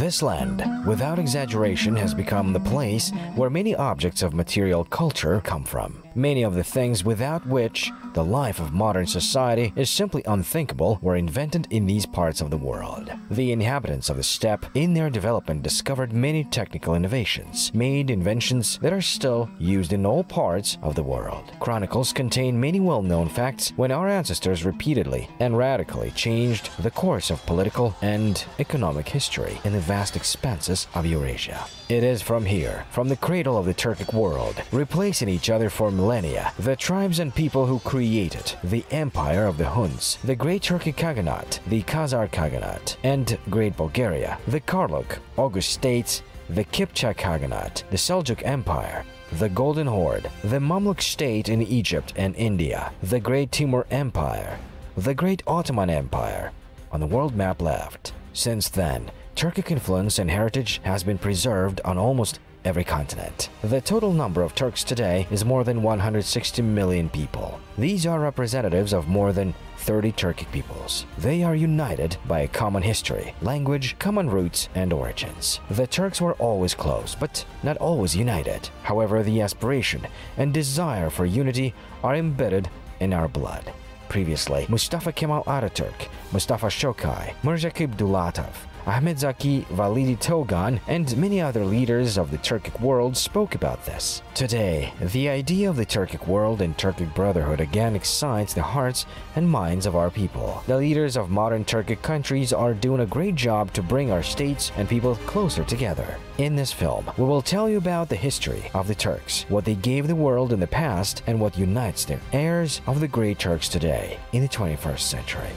This land, without exaggeration, has become the place where many objects of material culture come from. Many of the things without which the life of modern society is simply unthinkable were invented in these parts of the world. The inhabitants of the steppe, in their development, discovered many technical innovations, made inventions that are still used in all parts of the world. Chronicles contain many well-known facts when our ancestors repeatedly and radically changed the course of political and economic history in the vast expanses of Eurasia. It is from here, from the cradle of the Turkic world, replacing each other for millennia, the tribes and people who created the empire of the Huns, the Great Turkic Khaganate, the Khazar Khaganate, and Great Bulgaria, the Karluk, August states, the Kipchak Khaganate, the Seljuk Empire, the Golden Horde, the Mamluk state in Egypt and India, the Great Timur Empire, the Great Ottoman Empire, on the world map left. Since then, Turkic influence and heritage has been preserved on almost every continent. The total number of Turks today is more than 160 million people. These are representatives of more than 30 Turkic peoples. They are united by a common history, language, common roots, and origins. The Turks were always close, but not always united. However, the aspiration and desire for unity are embedded in our blood. Previously, Mustafa Kemal Ataturk, Mustafa Shokai, Mirza Kibdulatov, Ahmed Zaki, Validi Togan, and many other leaders of the Turkic world spoke about this. Today, the idea of the Turkic world and Turkic brotherhood again excites the hearts and minds of our people. The leaders of modern Turkic countries are doing a great job to bring our states and people closer together. In this film, we will tell you about the history of the Turks, what they gave the world in the past, and what unites the heirs of the great Turks today in the 21st century.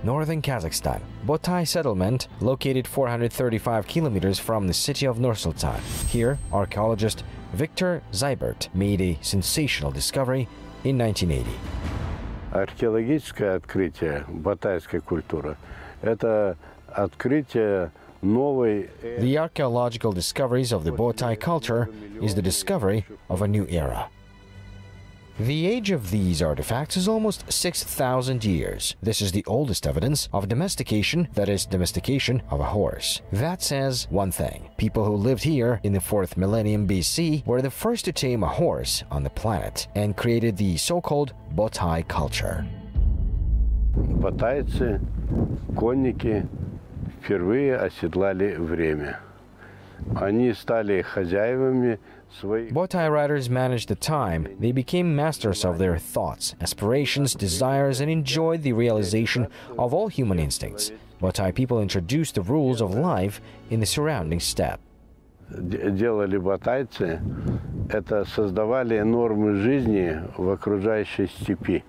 Northern Kazakhstan, Botay settlement, located 435 kilometers from the city of Nur-Sultan. Here, archaeologist Viktor Zybert made a sensational discovery in 1980. Археологическое открытие батайской культуры – это открытие новой. The archaeological discoveries of the Botay culture is the discovery of a new era. The age of these artifacts is almost 6,000 years. This is the oldest evidence of domestication, that is, domestication of a horse. That says one thing. People who lived here in the 4th millennium BC were the first to tame a horse on the planet and created the so-called Botay culture. Батайцы, конники впервые оседлали время. Они стали хозяевами. Botay riders managed the time. They became masters of their thoughts, aspirations, desires, and enjoyed the realization of all human instincts. Botay people introduced the rules of life in the surrounding steppe. Делали батайцы, это создавали нормы жизни в окружающей степи.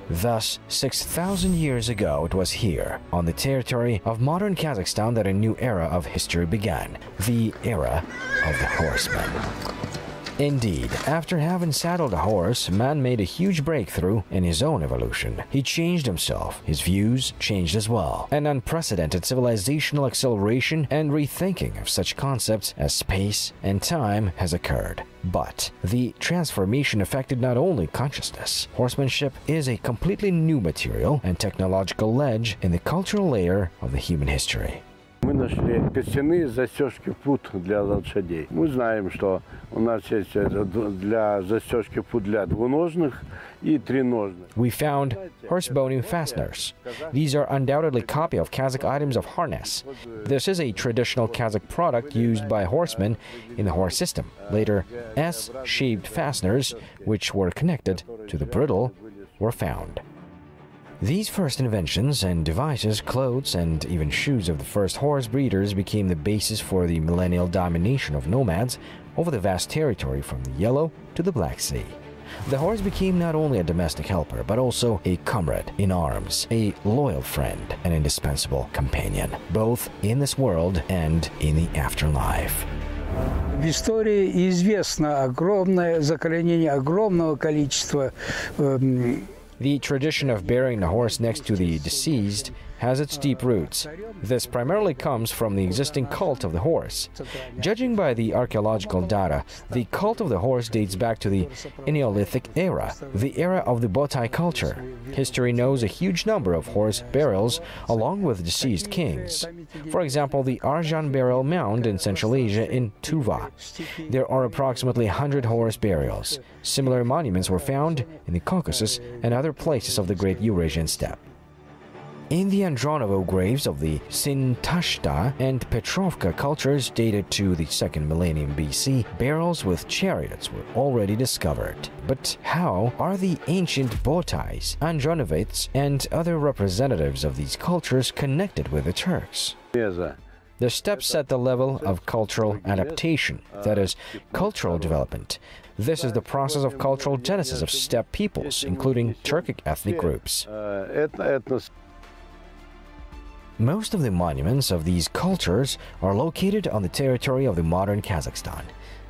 Thus, 6,000 years ago, it was here, on the territory of modern Kazakhstan, that a new era of history began, the era of the horseman. Indeed, after having saddled a horse, man made a huge breakthrough in his own evolution. He changed himself, his views changed as well. An unprecedented civilizational acceleration and rethinking of such concepts as space and time has occurred. But the transformation affected not only consciousness. Horsemanship is a completely new material and technological ledge in the cultural layer of the human history. Мы нашли костяные застежки пут для лошадей. Мы знаем, что у нас есть для застежки пут для двуножных и треножных. We found horse boning fasteners. These are undoubtedly a copy of Kazakh items of harness. This is a traditional Kazakh product used by horsemen in the horse system. Later, S-shaped fasteners, which were connected to the bridle, were found. These first inventions and devices, clothes, and even shoes of the first horse breeders became the basis for the millennial domination of nomads over the vast territory from the Yellow to the Black Sea. The horse became not only a domestic helper, but also a comrade in arms, a loyal friend, an indispensable companion, both in this world and in the afterlife. В истории известно огромное захоронение огромного количества. The tradition of burying the horse next to the deceased has its deep roots. This primarily comes from the existing cult of the horse. Judging by the archaeological data, the cult of the horse dates back to the Neolithic era, the era of the Botai culture. History knows a huge number of horse burials along with deceased kings. For example, the Arjan burial mound in Central Asia in Tuva. There are approximately 100 horse burials. Similar monuments were found in the Caucasus and other places of the Great Eurasian Steppe. In the Andronovo graves of the Sintashta and Petrovka cultures dated to the 2nd millennium BC, barrels with chariots were already discovered. But how are the ancient Botais, Andronovites, and other representatives of these cultures connected with the Turks? The steps set the level of cultural adaptation, that is, cultural development. This is the process of cultural genesis of steppe peoples, including Turkic ethnic groups. Most of the monuments of these cultures are located on the territory of the modern Kazakhstan.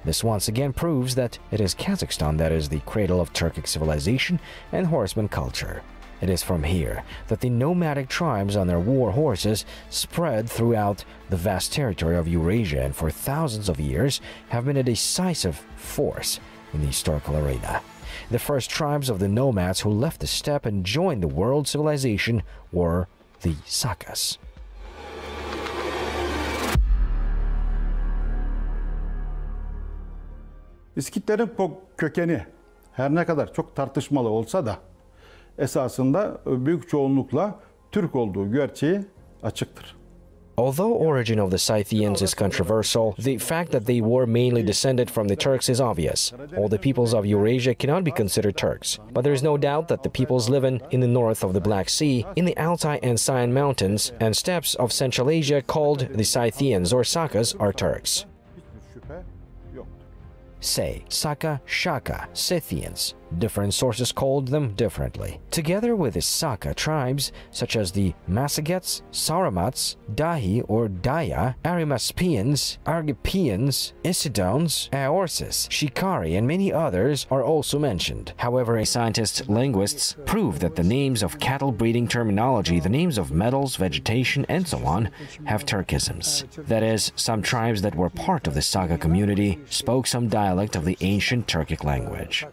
This once again proves that it is Kazakhstan that is the cradle of Turkic civilization and horseman culture. It is from here that the nomadic tribes on their war horses spread throughout the vast territory of Eurasia and for thousands of years have been a decisive force in the historical arena. The first tribes of the nomads who left the steppe and joined the world civilization were the Sakas. İskitlerin kökeni her ne kadar çok tartışmalı olsa da esasında büyük çoğunlukla Türk olduğu gerçeği açıktır. Although origin of the Scythians is controversial, the fact that they were mainly descended from the Turks is obvious. All the peoples of Eurasia cannot be considered Turks, but there is no doubt that the peoples living in the north of the Black Sea, in the Altai and Scian mountains and steppes of Central Asia called the Scythians or Sakas are Turks. Say, Saka, Shaka, Scythians. Different sources called them differently. Together with the Saka tribes, such as the Massagets, Saramats, Dahi or Daya, Arimaspians, Argipians, Isidones, Aorsis, Shikari, and many others are also mentioned. However, scientists, linguists prove that the names of cattle breeding terminology, the names of metals, vegetation, and so on, have Turkisms. That is, some tribes that were part of the Saka community spoke some dialect of the ancient Turkic language.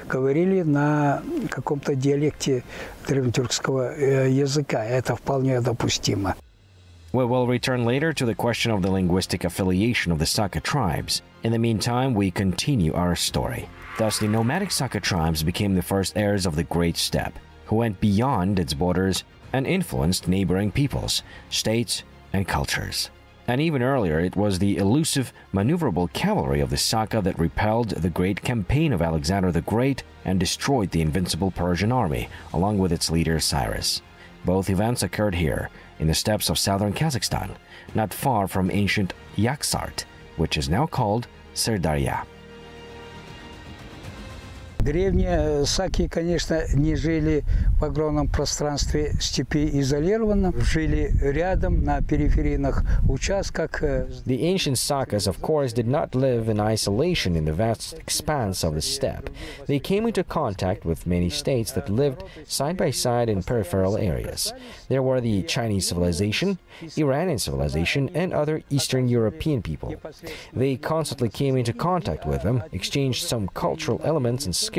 Говорили на каком-то диалекте древнетюркского языка. Это вполне допустимо. We will return later to the question of the linguistic affiliation of the Saka tribes. In the meantime, we continue our story. Thus, the nomadic Saka tribes became the first heirs of the Great Steppe, who went beyond its borders and influenced neighboring peoples, states, and cultures. And even earlier, it was the elusive, maneuverable cavalry of the Saka that repelled the great campaign of Alexander the Great and destroyed the invincible Persian army, along with its leader Cyrus. Both events occurred here, in the steppes of southern Kazakhstan, not far from ancient Yaksart, which is now called Sirdarya. Древние саки, конечно, не жили в огромном пространстве степи изолированно, жили рядом на периферийных участках. The ancient Sakas, of course, did not live in isolation in the vast expanse of the steppe. They came into contact with many states that lived side by side in peripheral areas. There were the Chinese civilization, Iranian civilization, and other Eastern European people. They constantly came into contact with them, exchanged some cultural elements and skills,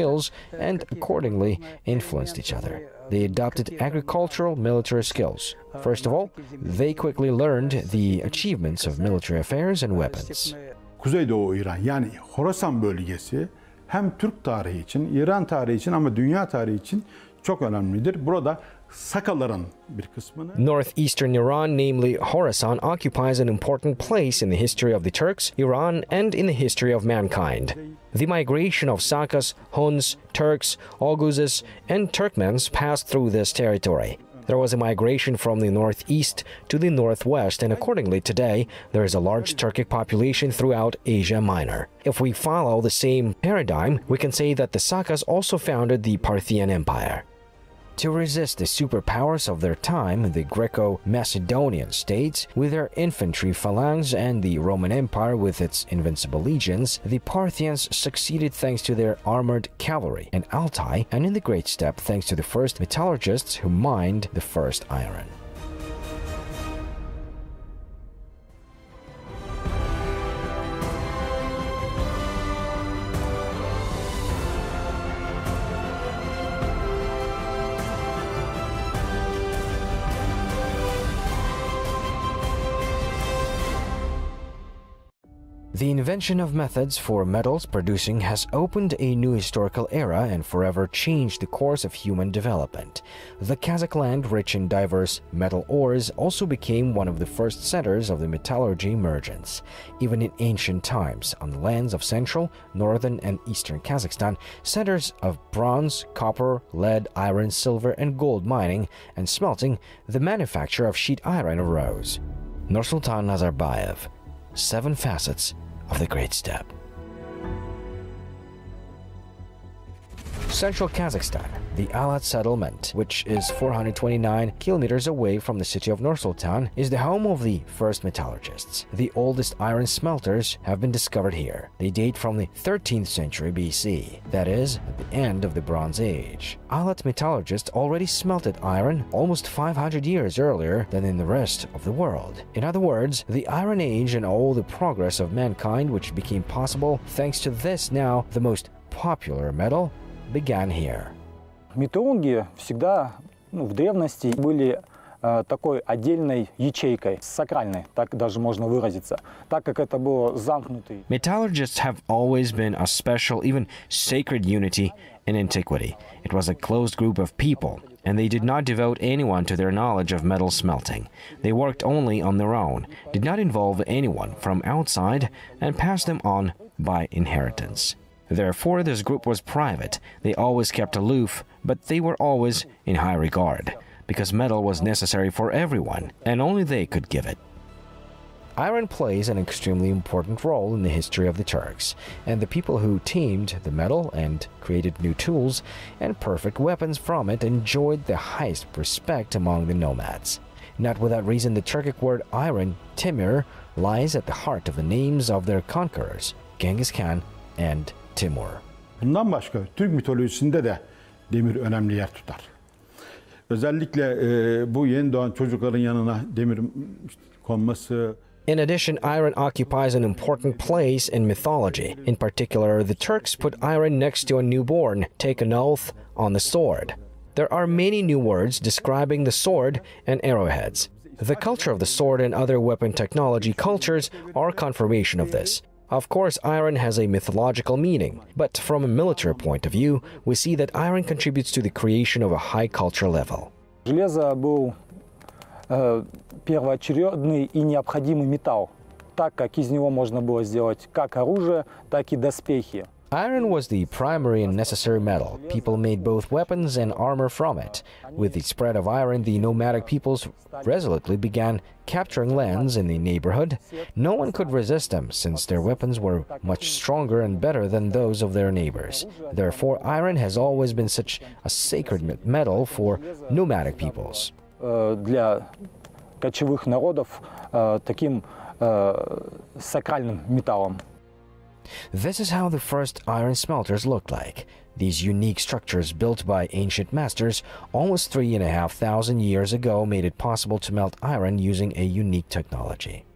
and accordingly influenced each other. They adopted agricultural military skills. First of all, they quickly learned the achievements of military affairs and weapons. Kuzeydoğu İran yani Horasan bölgesi hem Türk tarihi için, İran tarihi için ama dünya tarihi için çok önemlidir. Burada Sakaların bir kısmını Northeastern Iran, namely Khorasan, occupies an important place in the history of the Turks, Iran, and in the history of mankind. The migration of Sakas, Huns, Turks, Oguzes, and Turkmens passed through this territory. There was a migration from the northeast to the northwest, and accordingly today, there is a large Turkic population throughout Asia Minor. If we follow the same paradigm, we can say that the Sakas also founded the Parthian Empire. To resist the superpowers of their time, the Greco-Macedonian states, with their infantry phalanx, and the Roman Empire with its invincible legions, the Parthians succeeded thanks to their armored cavalry in Altai, and in the Great Steppe thanks to the first metallurgists who mined the first iron. The invention of methods for metals producing has opened a new historical era and forever changed the course of human development. The Kazakh land, rich in diverse metal ores, also became one of the first centers of the metallurgy emergence. Even in ancient times, on the lands of central, northern, and eastern Kazakhstan, centers of bronze, copper, lead, iron, silver, and gold mining and smelting, the manufacture of sheet iron arose. Nursultan Nazarbayev, 7 facets of the Great Steppe. Central Kazakhstan, the Alat settlement, which is 429 kilometers away from the city of Nur-Sultan, is the home of the first metallurgists. The oldest iron smelters have been discovered here. They date from the 13th century BC, that is, at the end of the Bronze Age. Alat metallurgists already smelted iron almost 500 years earlier than in the rest of the world. In other words, the Iron Age and all the progress of mankind which became possible thanks to this now the most popular metal began here. Металлурги всегда в древности были такой отдельной ячейкой, сакральной, так даже можно выразиться, так как это было замкнутый. Metallurgists have always been a special, even sacred unity in antiquity. It was a closed group of people, and they did not devote anyone to their knowledge of metal smelting. They worked only on their own, did not involve anyone from outside, and passed them on by inheritance. Therefore, this group was private. They always kept aloof, but they were always in high regard, because metal was necessary for everyone, and only they could give it. Iron plays an extremely important role in the history of the Turks, and the people who tamed the metal and created new tools and perfect weapons from it enjoyed the highest respect among the nomads. Not without reason, the Turkic word iron, Timur, lies at the heart of the names of their conquerors, Genghis Khan and Timur. Bundan başka Türk mitolojisinde de demir önemli yer tutar. Özellikle bu yeni doğan çocukların yanına demir konması. In addition, iron occupies an important place in mythology. In particular, the Turks put iron next to a newborn, take an oath on the sword. There are many new words describing the sword and arrowheads. The culture of the sword and other weapon technology cultures are confirmation of this. Of course, iron has a mythological meaning, but from a military point of view, we see that iron contributes to the creation of a high culture level. Железо был первоочередный и необходимый металл, так как из него можно было сделать как оружие, так и доспехи. Iron was the primary and necessary metal. People made both weapons and armor from it. With the spread of iron, the nomadic peoples resolutely began capturing lands in the neighborhood. No one could resist them, since their weapons were much stronger and better than those of their neighbors. Therefore, iron has always been such a sacred metal for nomadic peoples. Для кочевых народов таким сакральным металлом. This is how the first iron smelters looked like. These unique structures built by ancient masters almost 3,500 years ago made it possible to melt iron using a unique technology.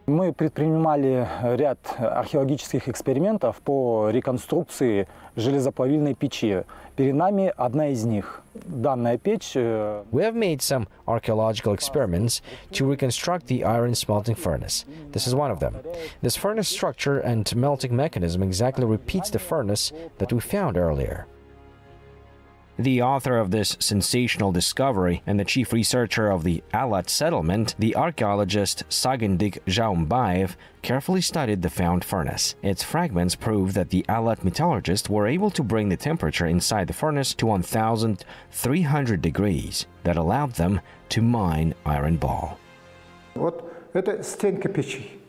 Мы предпринимали ряд археологических экспериментов по реконструкции железоплавильной печи. Перед нами одна из них. Данная печь. We have made some archaeological experiments to reconstruct the iron smelting furnace. This is one of them. This furnace structure and melting mechanism exactly repeats the furnace that we found earlier. The author of this sensational discovery and the chief researcher of the Alat settlement, the archaeologist Sagindik Jaumbaev, carefully studied the found furnace. Its fragments prove that the Alat metallurgists were able to bring the temperature inside the furnace to 1,300 degrees that allowed them to mine iron ball. Вот это стенка печи,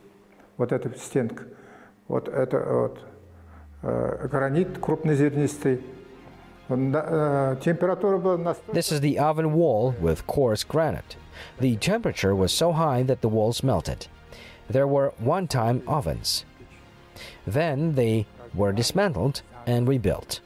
вот эта стенка, вот это вот гранит крупнозернистый. This is the oven wall with coarse granite. The temperature was so high that the walls melted. There were one-time ovens. Then they were dismantled and rebuilt.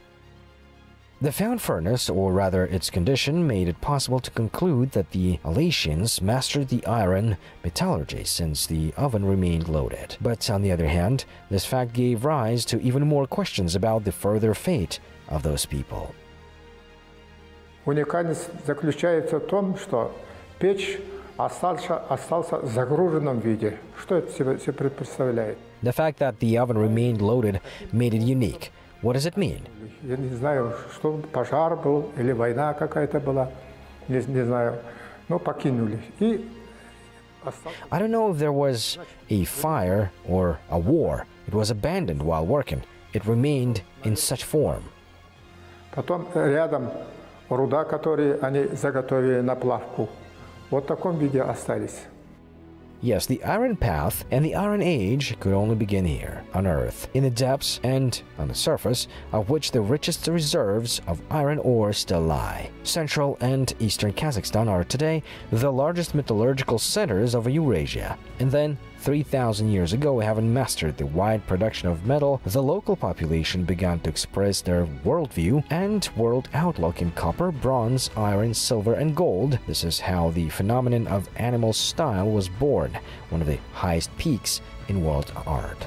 The found furnace, or rather its condition, made it possible to conclude that the Alatians mastered the iron metallurgy since the oven remained loaded. But on the other hand, this fact gave rise to even more questions about the further fate of those people. Уникальность заключается в том, что печь остался в загруженном виде. Что это себе представляет? The fact that the oven remained loaded made it unique. What does it mean? Я не знаю, что пожар был или война какая-то была, не знаю. Но покинули. I don't know if there was a fire or a war. It was abandoned while working. It remained in such form. Потом рядом руда, которые они заготовили на плавку. Вот в таком виде остались. Yes, the Iron Path and the Iron Age could only begin here, on Earth, in the depths and on the surface, of which the richest reserves of iron ore still lie. Central and eastern Kazakhstan are today the largest metallurgical centers of Eurasia. And then, 3,000 years ago, having mastered the wide production of metal, the local population began to express their worldview and world outlook in copper, bronze, iron, silver, and gold. This is how the phenomenon of animal style was born, one of the highest peaks in world art.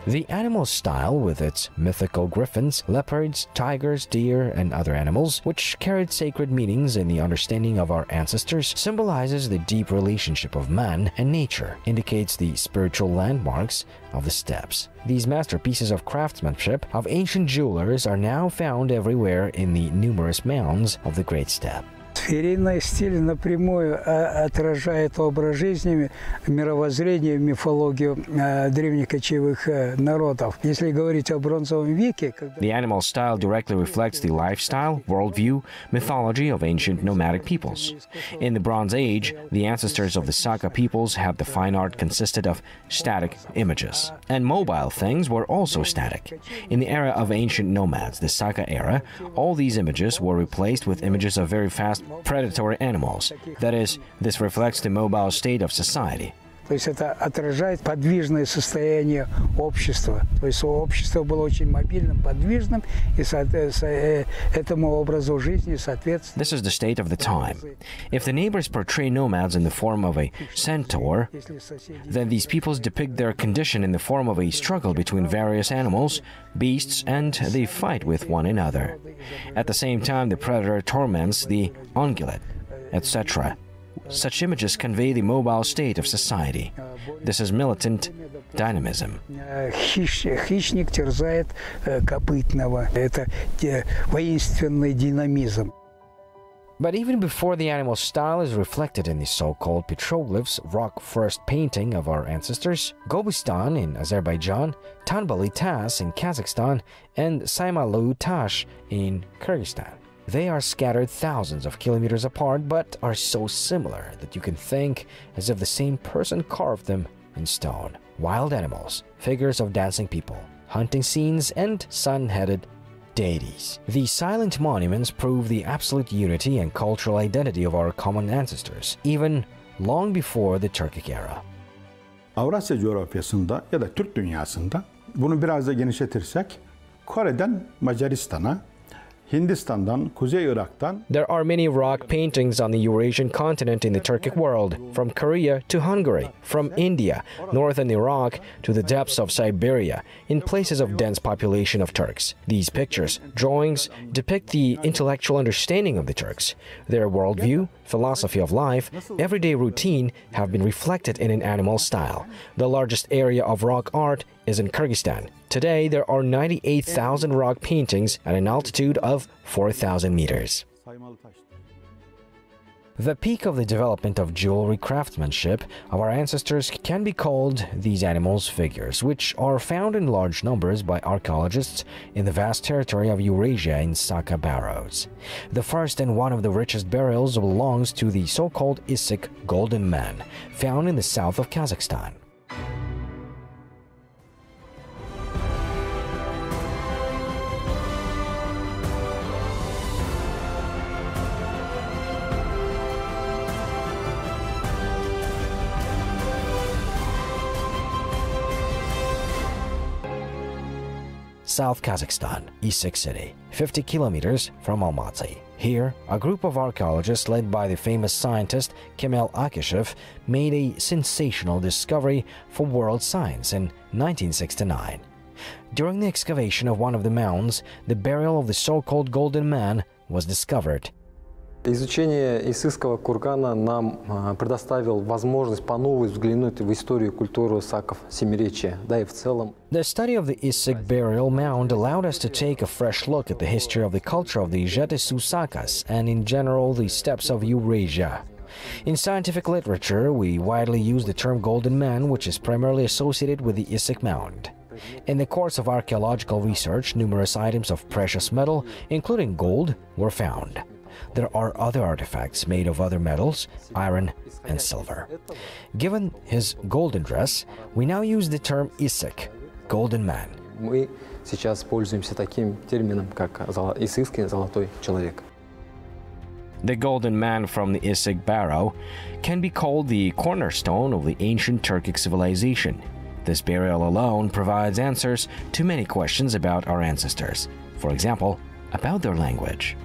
The animal style, with its mythical griffins, leopards, tigers, deer, and other animals, which carried sacred meanings in the understanding of our ancestors, symbolizes the deep relationship of man and nature, indicates the spiritual landmarks of the steppes. These masterpieces of craftsmanship of ancient jewelers are now found everywhere in the numerous mounds of the Great Steppe. Ферийный стиль напрямую отражает образ жизни, мировоззрение, мифологию древних кочевых народов. Если говорить о бронзовом веке... The animal style directly reflects the lifestyle, worldview, mythology of ancient nomadic peoples. In the Bronze Age, the ancestors of the Saka peoples had the fine art consisted of static images. And mobile things were also static. In the era of ancient nomads, the Saka era, all these images were replaced with images of very fast predatory animals. That is, this reflects the mobile state of society. То есть это отражает подвижное состояние общества. То есть общество было очень мобильным, подвижным, и этому образу жизни соответствует. This is the state of the time. If the neighbors portray nomads in the form of a centaur, then these peoples depict their condition in the form of a struggle between various animals, beasts, and they fight with one another. At the same time, the predator torments the ungulate, etc. Such images convey the mobile state of society. This is militant dynamism. Хищник терзает копытного. Это воинственный динамизм. But even before the animal style is reflected in the so-called petroglyphs, rock-first painting of our ancestors, Gobistan in Azerbaijan, Tanbali Tas in Kazakhstan, and Saymalu Tash in Kyrgyzstan. They are scattered thousands of kilometers apart, but are so similar that you can think as if the same person carved them in stone. Wild animals, figures of dancing people, hunting scenes, and sun-headed deities. These silent monuments prove the absolute unity and cultural identity of our common ancestors, even long before the Turkic era. Avrasya coğrafyasında ya da Türk dünyasında bunu biraz da genişletirsek Kore'den Macaristan'a, Hindistan'dan, Kuzey Irak'tan There are many rock paintings on the Eurasian continent in the Turkic world, from Korea to Hungary, from India, northern Iraq to the depths of Siberia, in places of dense population of Turks. These pictures, drawings, depict the intellectual understanding of the Turks. Their worldview, philosophy of life, everyday routine have been reflected in an animal style. The largest area of rock art is in Kyrgyzstan. Today, there are 98,000 rock paintings at an altitude of 4,000 meters. The peak of the development of jewelry craftsmanship of our ancestors can be called these animals' figures, which are found in large numbers by archaeologists in the vast territory of Eurasia in Saka barrows. The first and one of the richest burials belongs to the so-called Issyk golden man, found in the south of Kazakhstan. South Kazakhstan, Issyk City, 50 kilometers from Almaty. Here, a group of archaeologists led by the famous scientist Kemal Akishev made a sensational discovery for world science in 1969. During the excavation of one of the mounds, the burial of the so-called Golden Man was discovered. Изучение Иссыкского кургана нам предоставил возможность по новой взглянуть в историю и культуру саков Семиречья, да и в целом. The study of the Issyk burial mound allowed us to take a fresh look at the history of the culture of the Zhetesu Sakas and, in general, the steppes of Eurasia. In scientific literature, we widely use the term Golden Man, which is primarily associated with the Issyk mound. In the course of archaeological research, numerous items of precious metal, including gold, were found. There are other artifacts made of other metals, iron and silver. Given his golden dress, we now use the term Issyk, Golden Man. Мы сейчас пользуемся таким термином, как иссыкский золотой человек. The Golden Man from the Issyk barrow can be called the cornerstone of the ancient Turkic civilization. This burial alone provides answers to many questions about our ancestors. For example, about their language.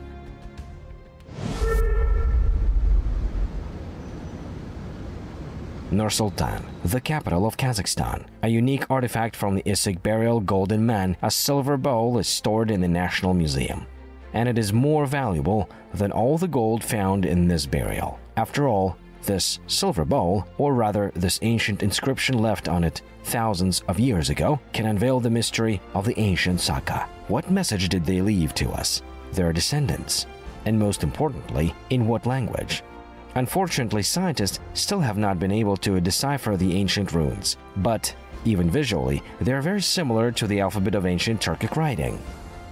Nur-Sultan, the capital of Kazakhstan. A unique artifact from the Issyk burial Golden Man, a silver bowl, is stored in the National Museum. And it is more valuable than all the gold found in this burial. After all, this silver bowl, or rather this ancient inscription left on it thousands of years ago, can unveil the mystery of the ancient Saka. What message did they leave to us, their descendants? And most importantly, in what language? Unfortunately, scientists still have not been able to decipher the ancient runes, but even visually, they are very similar to the alphabet of ancient Turkic writing.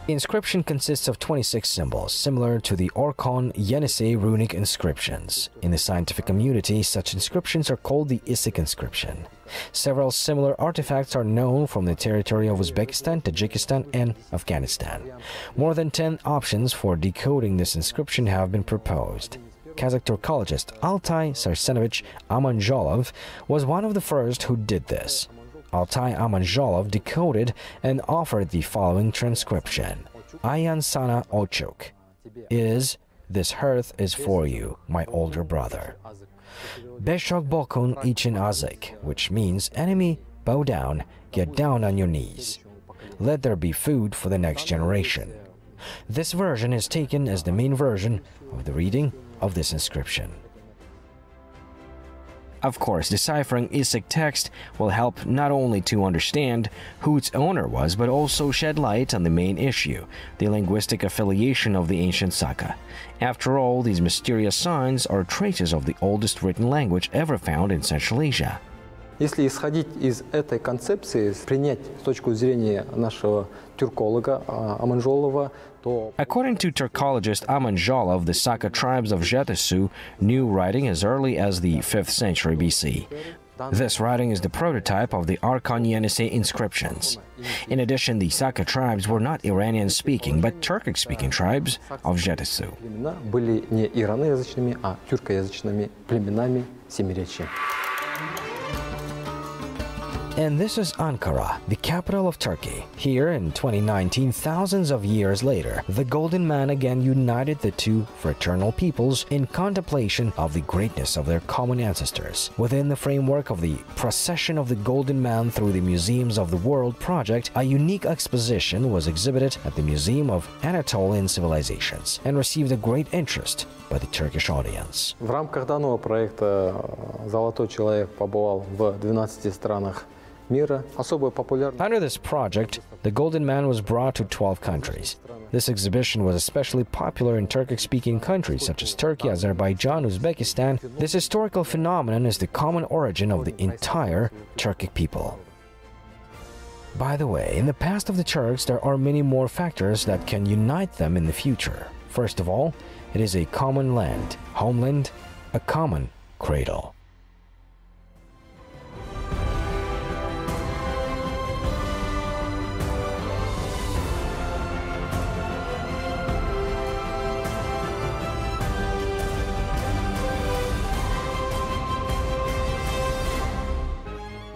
The inscription consists of 26 symbols, similar to the Orkhon Yenisei runic inscriptions. In the scientific community, such inscriptions are called the Issyk inscription. Several similar artifacts are known from the territory of Uzbekistan, Tajikistan, and Afghanistan. More than 10 options for decoding this inscription have been proposed. Kazakh Turkologist Altai Sarsenovich Amanjolov was one of the first who did this. Altai Amanjolov decoded and offered the following transcription. Ayan Sana Ochuk is, this hearth is for you, my older brother. Beshok Bokun Ichin Azik, which means, enemy, bow down, get down on your knees. Let there be food for the next generation. This version is taken as the main version of the reading of this inscription. Of course, deciphering Issyk text will help not only to understand who its owner was, but also shed light on the main issue, the linguistic affiliation of the ancient Saka. After all, these mysterious signs are traces of the oldest written language ever found in Central Asia. Если исходить из этой концепции, принять точку зрения нашего тюрколога Аманжолова, то... According to Turkologist Amanjolov, the Saka tribes of Zhetesu knew writing as early as the 5th century BC. This writing is the prototype of the Orkhon Yenisei inscriptions. In addition, the Saka tribes were not Iranian-speaking, but Turkic-speaking tribes of Zhetesu. Племена были не ираноязычными, а тюркоязычными племенами Семиречья. And this is Ankara, the capital of Turkey. Here in 2019, thousands of years later, the Golden Man again united the two fraternal peoples in contemplation of the greatness of their common ancestors. Within the framework of the Procession of the Golden Man through the Museums of the World project, a unique exposition was exhibited at the Museum of Anatolian Civilizations and received a great interest by the Turkish audience. В рамках данного проекта «Золотой человек» побывал в 12 странах мира. Особая популярность. Under this project, the Golden Man was brought to 12 countries. This exhibition was especially popular in Turkic-speaking countries such as Turkey, Azerbaijan, Uzbekistan. This historical phenomenon is the common origin of the entire Turkic people. By the way, in the past of the Turks, there are many more factors that can unite them in the future. First of all, it is a common land, homeland, a common cradle.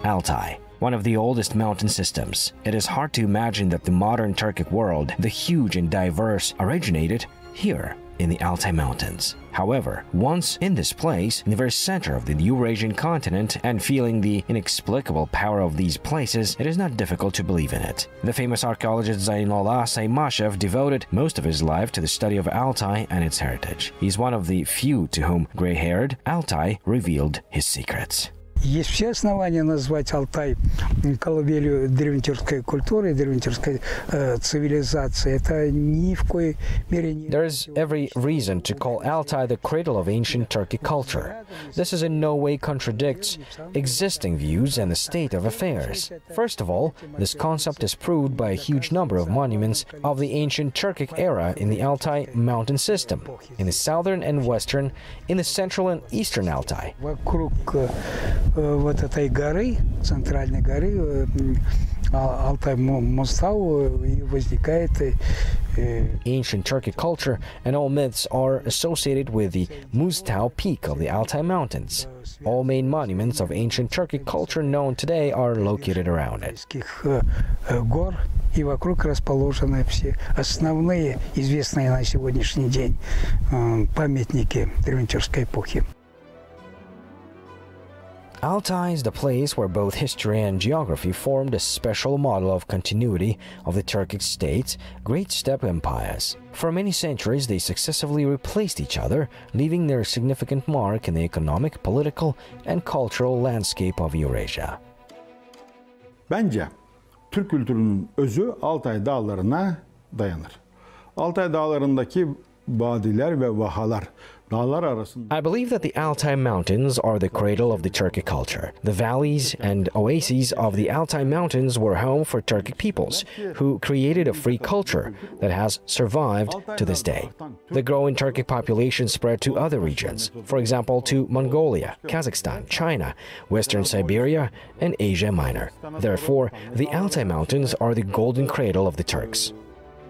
Altai, one of the oldest mountain systems. It is hard to imagine that the modern Turkic world, the huge and diverse, originated here in the Altai Mountains. However, once in this place, in the very center of the Eurasian continent, and feeling the inexplicable power of these places, it is not difficult to believe in it. The famous archaeologist Zainullah Saymashev devoted most of his life to the study of Altai and its heritage. He is one of the few to whom gray-haired Altai revealed his secrets. Есть все основания назвать Алтай колыбелью древнетюркской культуры, древнетюркской цивилизации. Это ни в коей мере не... There is every reason to call Altai the cradle of ancient Turkic culture. This is in no way contradicts existing views and the state of affairs. First of all, this concept is proved by a huge number of monuments of the ancient Turkic era in the Altai mountain system, in the southern and western, in the central and eastern Altai. Вокруг вот этой горы, центральной горы, Алтай Мустау, и возникает... Ancient Turkic culture and all myths are associated with the Mustau peak of the Altai Mountains. All main monuments of ancient Turkic culture known today are located around it. Гор, и вокруг расположены все основные, известные на сегодняшний день памятники древнетюркской эпохи. Altai is the place where both history and geography formed a special model of continuity of the Turkic states, great steppe empires. For many centuries, they successively replaced each other, leaving their significant mark in the economic, political, and cultural landscape of Eurasia. Bence Türk kültürünün özü Altay dağlarına dayanır. Altay dağlarındaki vadiler ve vahalar, dağlar arasında... I believe that the Altai Mountains are the cradle of the Turkic culture. The valleys and oases of the Altai Mountains were home for Turkic peoples, who created a free culture that has survived to this day. The growing Turkic population spread to other regions, for example to Mongolia, Kazakhstan, China, Western Siberia, and Asia Minor. Therefore, the Altai Mountains are the golden cradle of the Turks.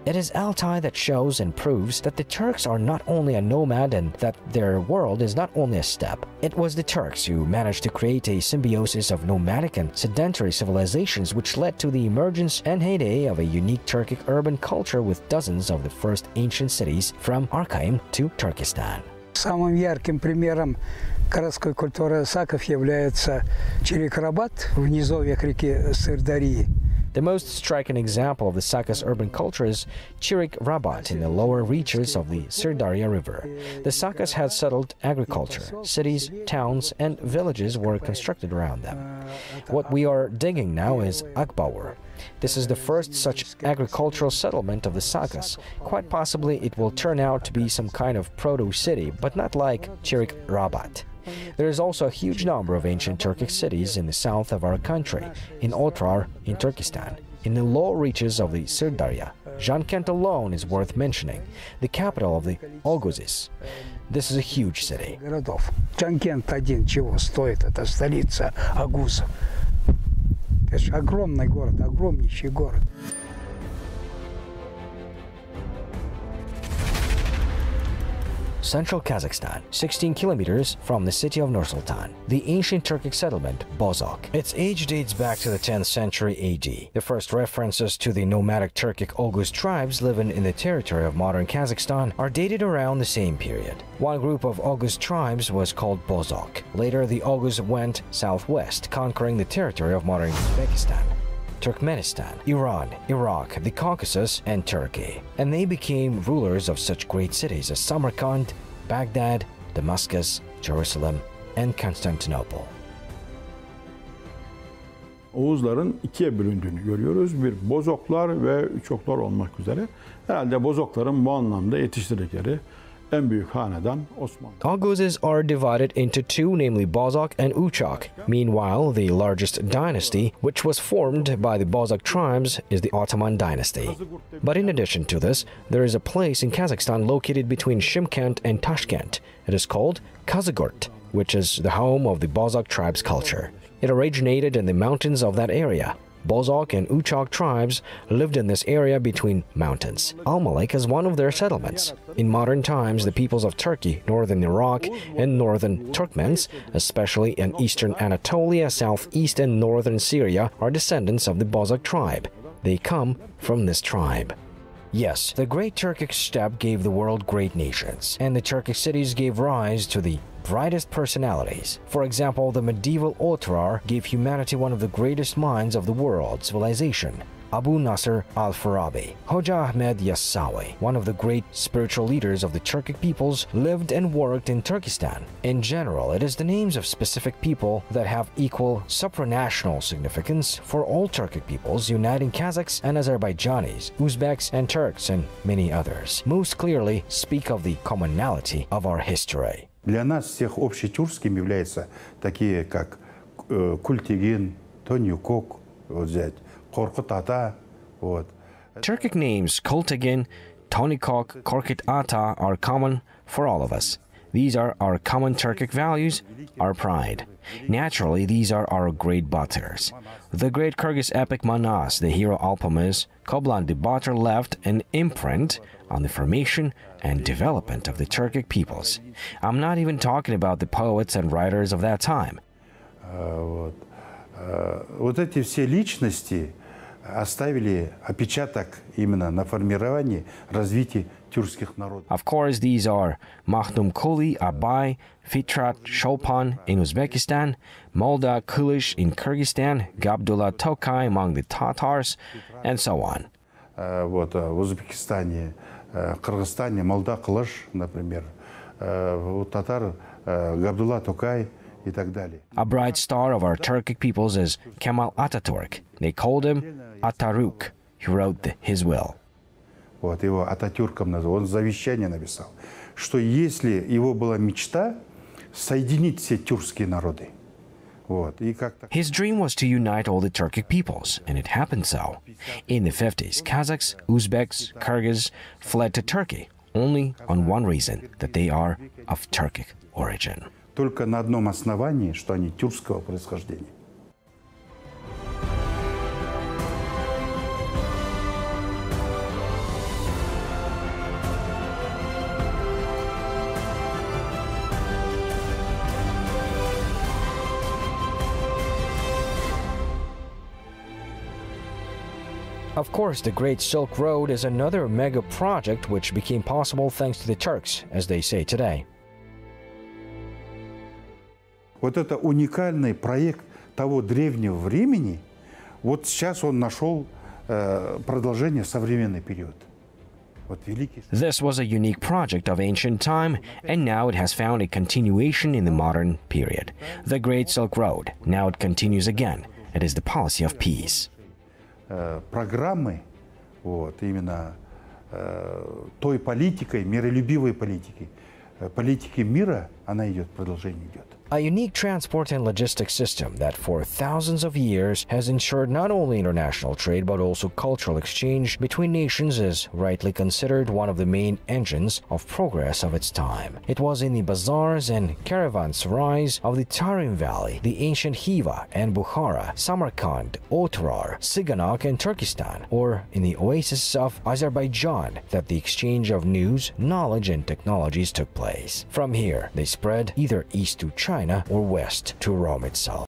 It is Altai that shows and proves that the Turks are not only a nomad and that their world is not only a steppe. It was the Turks who managed to create a symbiosis of nomadic and sedentary civilizations which led to the emergence and heyday of a unique Turkic urban culture with dozens of the first ancient cities from Archaim to Turkestan. Самым ярким примером городской культуры саков является Чирик-Рабат в низовьях реки Сырдарьи. The most striking example of the Sakha's urban culture is Chirik Rabat in the lower reaches of the Sirdarya River. The Sakhas had settled agriculture. Cities, towns, and villages were constructed around them. What we are digging now is Akbawur. This is the first such agricultural settlement of the Sakhas. Quite possibly it will turn out to be some kind of proto-city, but not like Chirik Rabat. There is also a huge number of ancient Turkic cities in the south of our country, in Otrar, in Turkestan, in the low reaches of the Sirdarya. Jankent alone is worth mentioning, the capital of the Olguzis. This is a huge city. Jankent один чего стоит, это столица Агузов. Это же огромный город, огромнейший город. central Kazakhstan, 16 kilometers from the city of Nur-Sultan. The ancient Turkic settlement, Bozok. Its age dates back to the 10th century AD. The first references to the nomadic Turkic Oghuz tribes living in the territory of modern Kazakhstan are dated around the same period. One group of Oghuz tribes was called Bozok. Later, the Oghuz went southwest, conquering the territory of modern Uzbekistan, Turkmenistan, Iran, Iraq, the Caucasus, and Turkey. And they became rulers of such great cities as Samarkand, Baghdad, Damascus, Jerusalem, and Constantinople. Oğuzların ikiye bölündüğünü görüyoruz. Bir Bozoklar ve Üçoklar olmak üzere. Herhalde Bozokların bu anlamda yetiştirdikleri en büyük hanedan Osmanlı. Oghuzes are divided into two, namely Bozok and Uchok. Meanwhile, the largest dynasty, which was formed by the Bozok tribes, is the Ottoman dynasty. But in addition to this, there is a place in Kazakhstan located between Shymkent and Tashkent. It is called Kazagurt, which is the home of the Bozok tribes' culture. It originated in the mountains of that area. Bozok and Uchok tribes lived in this area between mountains. Almalik is one of their settlements. In modern times, the peoples of Turkey, northern Iraq, and northern Turkmens, especially in eastern Anatolia, southeast and northern Syria, are descendants of the Bozok tribe. They come from this tribe. Yes, the great Turkic steppe gave the world great nations, and the Turkic cities gave rise to the brightest personalities. For example, the medieval Otrar gave humanity one of the greatest minds of the world civilization, Abu Nasr al-Farabi. Hoja Ahmed Yassawi, one of the great spiritual leaders of the Turkic peoples, lived and worked in Turkestan. In general, it is the names of specific people that have equal supranational significance for all Turkic peoples, uniting Kazakhs and Azerbaijanis, Uzbeks and Turks, and many others. Most clearly speak of the commonality of our history. Для нас всех общетюркским являются такие, как Культигин, Тонюкок, вот взять, Коркут Ата, вот. Turkic names Kultigin, Tonikok, Korkut Ata are common for all of us. These are our common Turkic values, our pride. Naturally, these are our great Batars. The great Kyrgyz epic Manas, the hero Alpamız, Koblan the Batar left an imprint on the formation and development of the Turkic peoples. I'm not even talking about the poets and writers of that time. Вот эти все личности оставили отпечаток именно на формировании, развитии тюркских народов. Of course, these are Mahdum Kuli, Abay, Fitrat Chopin in Uzbekistan, Molda Kulish in Kyrgyzstan, Gabdullah Tokay among the Tatars, and so on. Вот в Узбекистане, Кыргызстане Молда Кылыш, например, у татар Габдулла Токай и так далее. A bright star of our Turkic peoples is Kemal Ataturk. They called him Ataruk. He wrote his will. Вот его Ататюрком назвал, он завещание написал, что если его была мечта соединить все тюркские народы. His dream was to unite all the Turkic peoples, and it happened so. In the 50s, Kazakhs, Uzbeks, Kyrgyz fled to Turkey, only on one reason, that they are of Turkic origin. Только на одном основании, что они тюркского происхождения. Of course, the Great Silk Road is another mega project which became possible thanks to the Turks, as they say today. Вот это уникальный проект того древнего времени, вот сейчас он нашел продолжение в современный период. This was a unique project of ancient time, and now it has found a continuation in the modern period. The Great Silk Road, now it continues again. It is the policy of peace. Программы, вот, именно той политикой, миролюбивой политики мира, она идет, продолжение идет. A unique transport and logistics system that for thousands of years has ensured not only international trade but also cultural exchange between nations is rightly considered one of the main engines of progress of its time. It was in the bazaars and caravanserais of the Tarim Valley, the ancient Khiva and Bukhara, Samarkand, Otrar, Saganak and Turkestan, or in the oasis of Azerbaijan that the exchange of news, knowledge and technologies took place. From here, they spread either east to China or west to Rome itself.